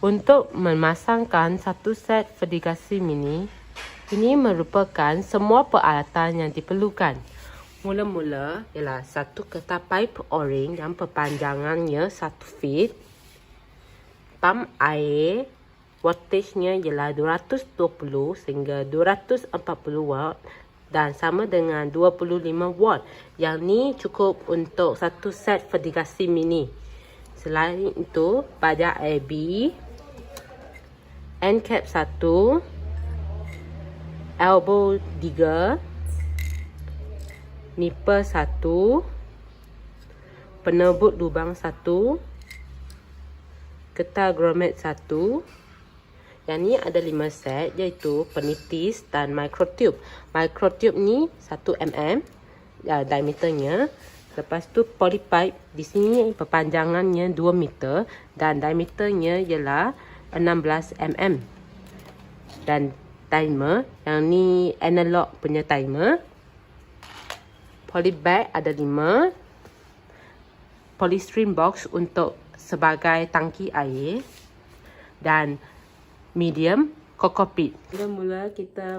Untuk memasangkan satu set vertikasi mini, ini merupakan semua peralatan yang diperlukan. Mula-mula ialah satu kertas pipe O-ring yang perpanjangannya 1 feet, pam air, voltagenya ialah 220 sehingga 240 watt dan sama dengan 25 watt. Yang ni cukup untuk satu set vertikasi mini. Selain itu, baja AB, end cap 1, elbow 3, nipper 1, penebut lubang 1, getah grommet 1. Yang ni ada 5 set, iaitu penitis dan microtube. Microtube ni 1 mm diameternya. Lepas tu polypipe, di sini perpanjangannya 2 meter dan diameternya ialah 16 mm. Dan timer, yang ni analog punya timer. Polybag ada 5. Polystyrene box untuk sebagai tangki air. Dan medium kokopit. Mula-mula kita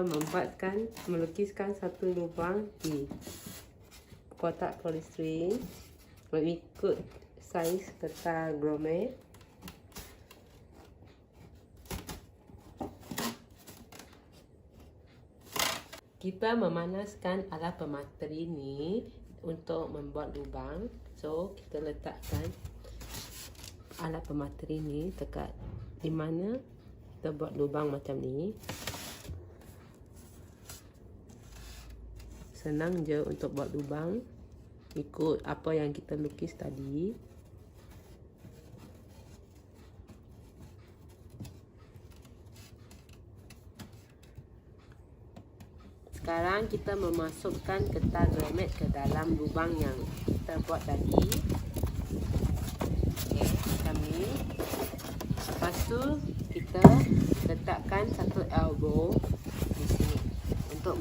melukiskan satu lubang di kotak polystyrene mengikut saiz kertas grommet. Kita memanaskan alat pemateri ni untuk membuat lubang. So, kita letakkan alat pemateri ni dekat di mana kita buat lubang macam ni. Senang je untuk buat lubang ikut apa yang kita lukis tadi. Sekarang kita memasukkan kertas grommet ke dalam lubang yang kita buat tadi. Okey, macam ni. Lepas tu kita letakkan satu elbow di sini untuk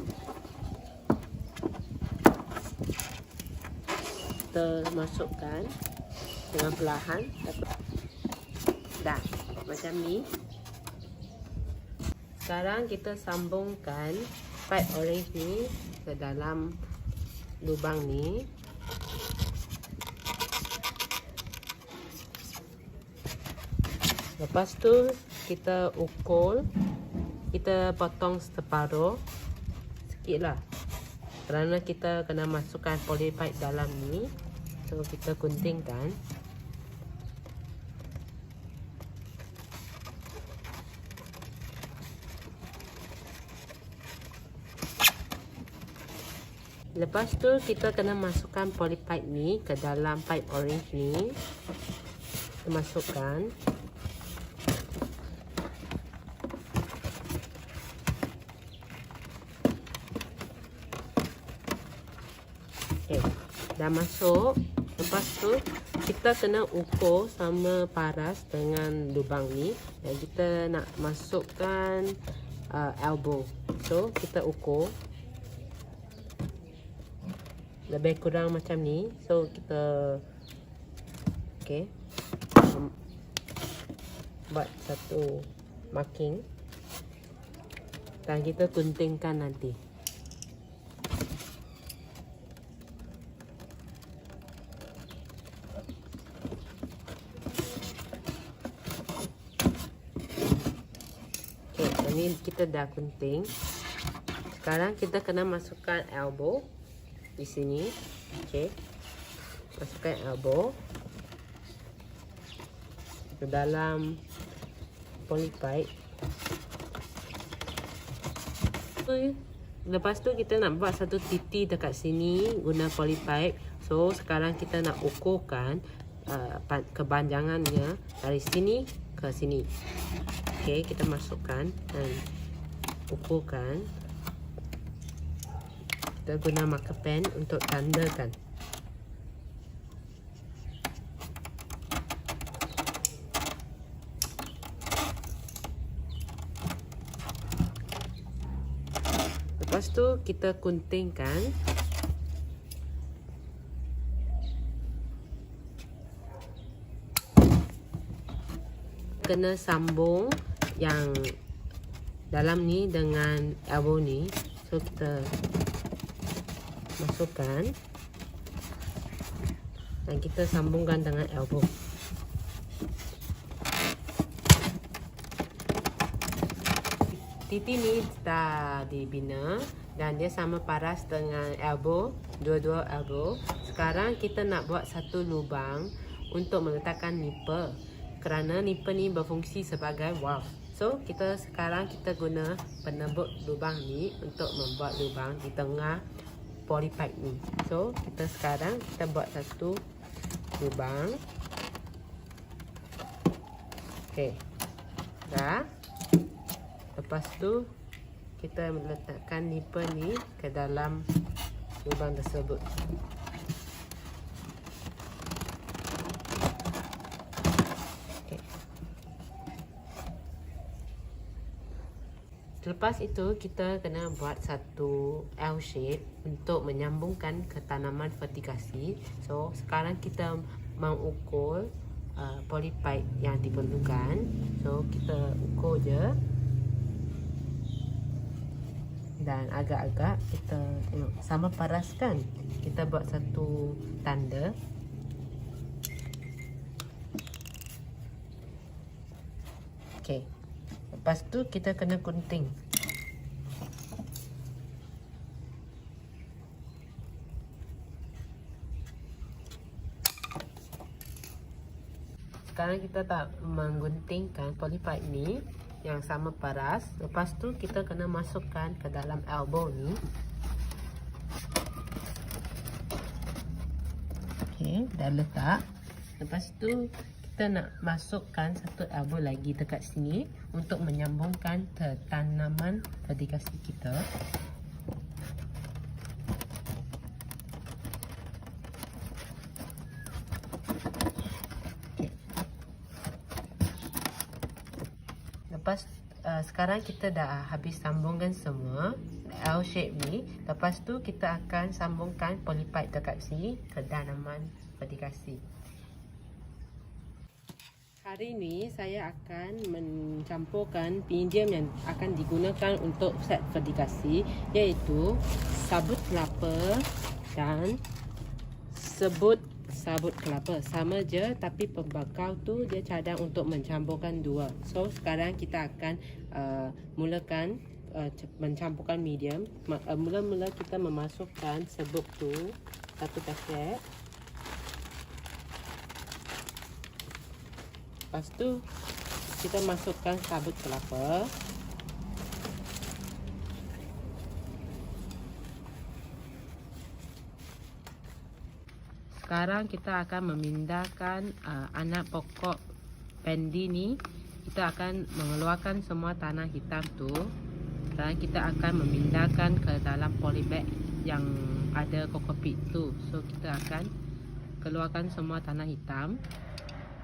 kita masukkan dengan perlahan. Dah, macam ni. Sekarang kita sambungkan pipe orange ni ke dalam lubang ni. Lepas tu kita ukur, kita potong separuh sikit lah, kerana kita kena masukkan polypipe dalam ni. So kita guntingkan. Lepas tu kita kena masukkan polypipe ni ke dalam pipe orange ni. Kita masukkan. Okay, dah masuk. Lepas tu kita kena ukur sama paras dengan lubang ni. Dan kita nak masukkan elbow. So kita ukur lebih kurang macam ni. So kita buat satu marking dan kita guntingkan nanti. Ini kita dah gunting. Sekarang kita kena masukkan elbow di sini. Okey. Masukkan elbow ke dalam polypipe. Lepas tu kita nak buat satu titi dekat sini guna polypipe. So sekarang kita nak ukurkan kepanjangannya dari sini ke sini. Okey, kita masukkan dan ukurkan. Kita guna marker pen untuk tandakan. Lepas tu kita guntingkan. kena sambung yang dalam ni dengan elbow ni. So kita masukkan dan kita sambungkan dengan elbow. Titi ni dah dibina dan dia sama paras dengan elbow, dua-dua elbow. Sekarang kita nak buat satu lubang untuk meletakkan nipple, kerana nipple ni berfungsi sebagai valve. So sekarang kita guna penebuk lubang ni untuk membuat lubang di tengah polypipe ni. So sekarang kita buat satu lubang. Okey, dah. Lepas tu kita meletakkan nipple ni ke dalam lubang tersebut. Okay. Lepas itu kita kena buat satu L shape untuk menyambungkan ke tanaman vertikasi. So sekarang kita mengukur polypipe yang diperlukan. So kita ukur je. Dan agak-agak kita tengok sama paraskan. Kita buat satu tanda. Okey. Lepas tu kita kena gunting. Sekarang kita tak mengguntingkan polypipe ni yang sama paras. Lepas tu kita kena masukkan ke dalam elbow ni. Okey, dah letak. Lepas tu kita nak masukkan satu elbow lagi dekat sini untuk menyambungkan ke tanaman vertikasi kita. Lepas sekarang kita dah habis sambungkan semua L shape ni. Lepas tu kita akan sambungkan polypipe dekat sini ke tanaman vertikasi. Hari ni saya akan mencampurkan medium yang akan digunakan untuk set vertikasi, iaitu sabut kelapa dan sabut kelapa. Sama je, tapi pembakau tu dia cadang untuk mencampurkan dua. So sekarang kita akan mulakan mencampurkan medium. Mula-mula kita memasukkan sabut tu satu paket. Lepas tu kita masukkan sabut kelapa. Sekarang kita akan memindahkan anak pokok pendi ni. Kita akan mengeluarkan semua tanah hitam tu dan kita akan memindahkan ke dalam polybag yang ada kokopit tu. So kita akan keluarkan semua tanah hitam.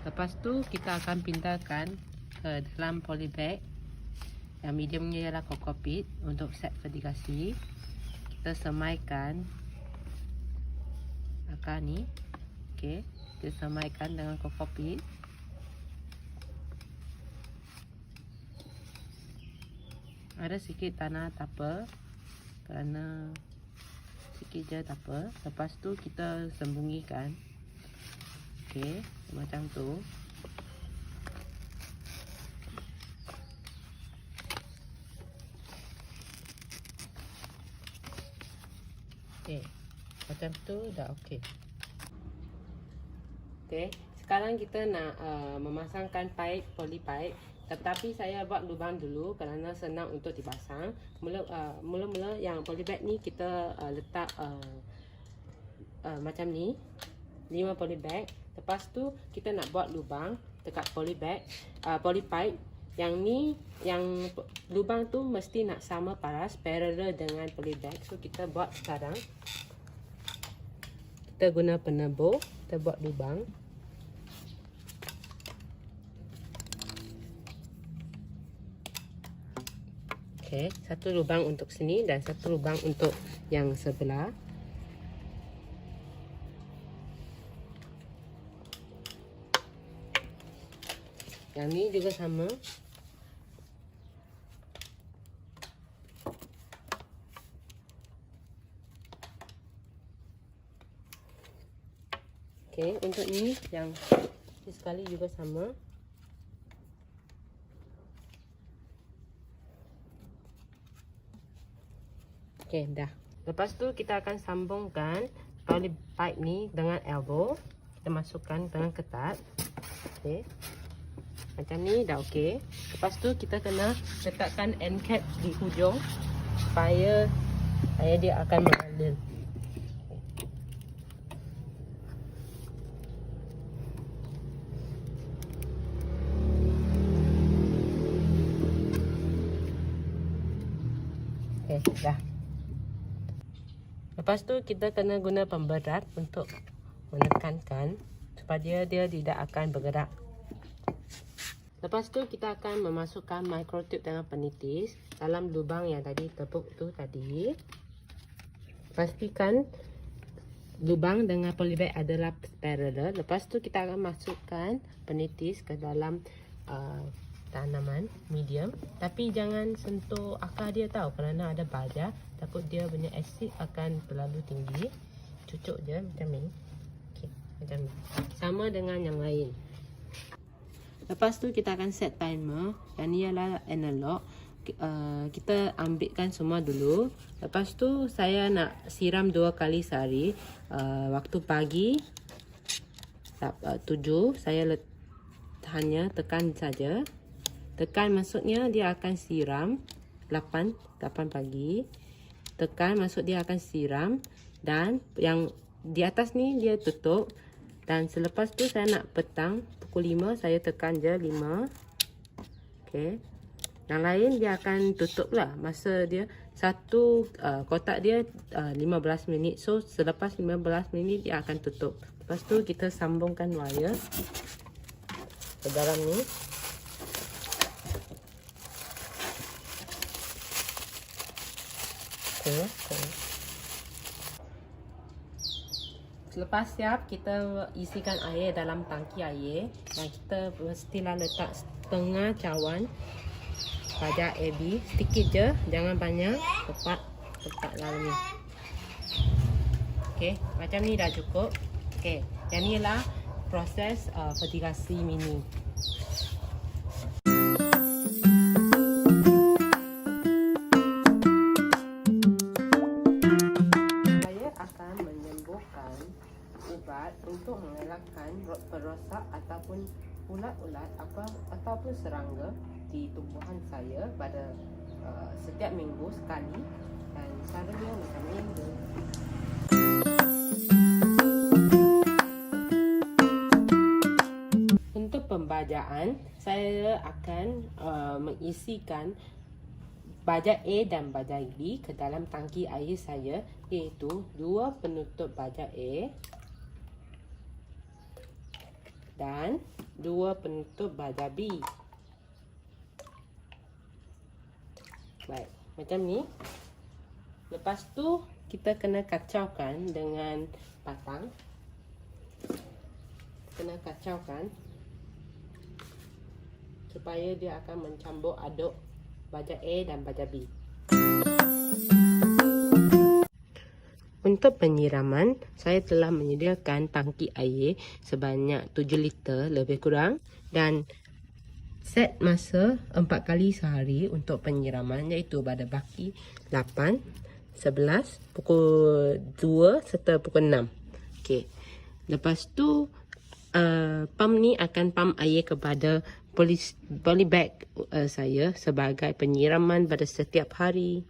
Lepas tu kita akan pindahkan ke dalam polybag yang mediumnya ialah kokopit untuk set vertikasi. Kita semaikan akar ni. Okey, kita semaikan dengan kokopit. Ada sikit tanah tak apa, kerana sikit je tak apa. Lepas tu kita sembunyikan. Okey, macam tu. Okey, macam tu dah okey. Okey, sekarang kita nak memasangkan pipe polypipe. Tetapi saya buat lubang dulu kerana senang untuk dipasang. Mula-mula yang polypipe ni kita letak macam ni, 5 polypipe. Lepas tu kita nak buat lubang dekat polypipe. Yang ni, yang lubang tu mesti nak sama paras, parallel dengan polypipe. So kita buat sekarang. Kita guna penebuk, kita buat lubang. Okey, satu lubang untuk sini dan satu lubang untuk yang sebelah. Yang ni juga sama. Okey, untuk ini yang sekali juga sama. Okey, dah. Lepas tu kita akan sambungkan poly pipe ni dengan elbow. Kita masukkan dengan ketat. Okey. Macam ni dah okey. Lepas tu kita kena letakkan end cap di hujung supaya dia akan mengalir. Okey, dah. Lepas tu kita kena guna pemberat untuk menekankan supaya dia tidak akan bergerak. Lepas tu kita akan memasukkan microtube dengan penitis dalam lubang yang tadi tepuk tu tadi. Pastikan lubang dengan polybag adalah parallel. Lepas tu kita akan masukkan penitis ke dalam tanaman medium, tapi jangan sentuh akar dia tahu, kerana ada baja, takut dia punya asid akan terlalu tinggi. Cucuk je macam ni. Okey, macam ni. Sama dengan yang lain. Lepas tu kita akan set timer. Yang ni ialah analog. Kita ambilkan semua dulu. Lepas tu saya nak siram 2 kali sehari. Waktu pagi 7 saya hanya tekan saja. Tekan maksudnya dia akan siram 8 pagi. Tekan maksud dia akan siram, dan yang di atas ni dia tutup. Dan selepas tu saya nak petang pukul 5, saya tekan je 5. Okey. Yang lain dia akan tutup lah. Masa dia satu kotak dia 15 minit. So selepas 15 minit dia akan tutup. Lepas tu kita sambungkan wire ke dalam ni. Okay. Selepas siap, kita isikan air dalam tangki air, dan kita mestilah letak setengah cawan baja AB, sedikit je, jangan banyak, tepat letak dalam ni. Okey, macam ni dah cukup. Okey, yang ni lah proses fertigasi mini. Untuk mengelakkan perosak ataupun ulat-ulat ataupun serangga di tumbuhan saya pada setiap minggu sekali, dan caranya macam ni. Untuk pembajaan, saya akan mengisikan baja A dan baja B ke dalam tangki air saya, iaitu 2 penutup baja A dan 2 penutup baja B. Baik, macam ni. Lepas tu kita kena kacaukan dengan patang. Kena kacaukan supaya dia akan mencampur aduk baja A dan baja B. Untuk penyiraman, saya telah menyediakan tangki air sebanyak 7 liter lebih kurang, dan set masa 4 kali sehari untuk penyiraman, iaitu pada pagi 8, 11, pukul 2 serta pukul 6. Okey. Lepas tu pump ni akan pump air kepada polybag saya sebagai penyiraman pada setiap hari.